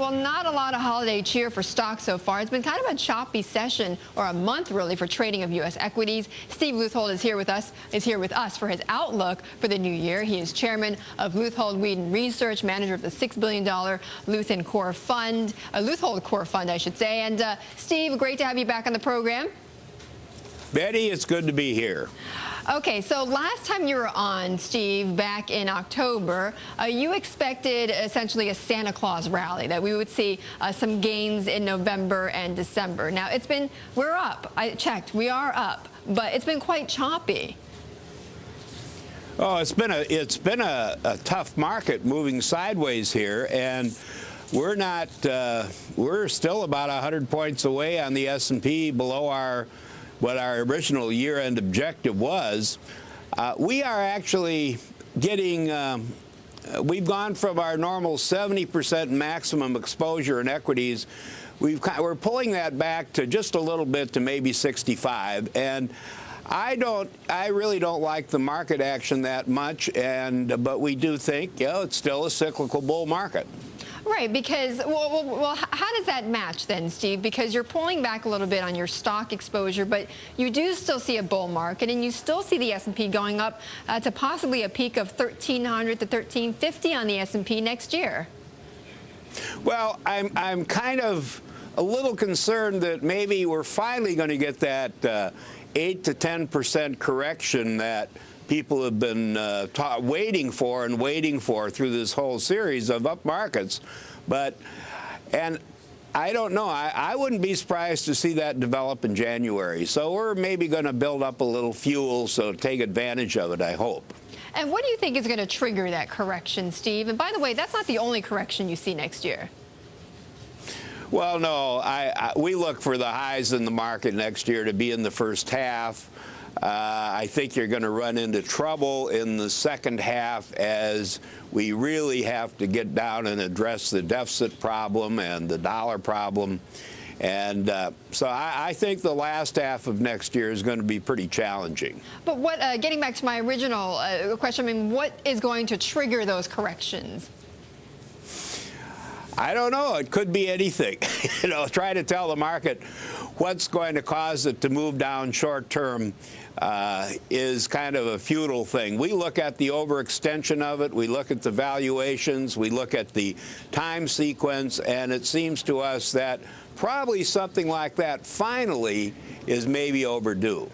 well, not a lot of holiday cheer for stocks so far. It's been kind of a choppy session, or a month really, for trading of U.S. equities. Steve Leuthold is here with us for his outlook for the new year. He is chairman of Leuthold Weeden Research, manager of the $6 billion Leuthold Core Fund, I should say. And Steve, great to have you back on the program. Betty, it's good to be here. Okay, so last time you were on, Steve, back in October, you expected essentially a Santa Claus rally, that we would see some gains in November and December. Now, we're up. I checked, we are up, but it's been quite choppy. Oh, it's been a tough market moving sideways here, and we're still about 100 points away on the S&P, below what our original year-end objective was. We are actually getting, we've gone from our normal 70% maximum exposure in equities. We're pulling that back to just a little bit, to maybe 65. And I really don't like the market action that much, but we do think, it's still a cyclical bull market. Right, because, well, how does that match then, Steve? Because you're pulling back a little bit on your stock exposure, but you do still see a bull market, and you still see the S&P going up to possibly a peak of 1,300 to 1,350 on the S&P next year. Well, I'm kind of a little concerned that maybe we're finally going to get that 8 to 10% correction that people have been waiting for through this whole series of up markets. And I don't know. I wouldn't be surprised to see that develop in January. So we're maybe going to build up a little fuel, so take advantage of it, I hope. And what do you think is going to trigger that correction, Steve? And by the way, that's not the only correction you see next year. Well, no. We look for the highs in the market next year to be in the first half. I think you're going to run into trouble in the second half, as we really have to get down and address the deficit problem and the dollar problem. And so I think the last half of next year is going to be pretty challenging. But getting back to my original question, I mean, what is going to trigger those corrections? I don't know. It could be anything. Try to tell the market what's going to cause it to move down short term is kind of a futile thing. We look at the overextension of it. We look at the valuations. We look at the time sequence. And it seems to us that probably something like that finally is maybe overdue.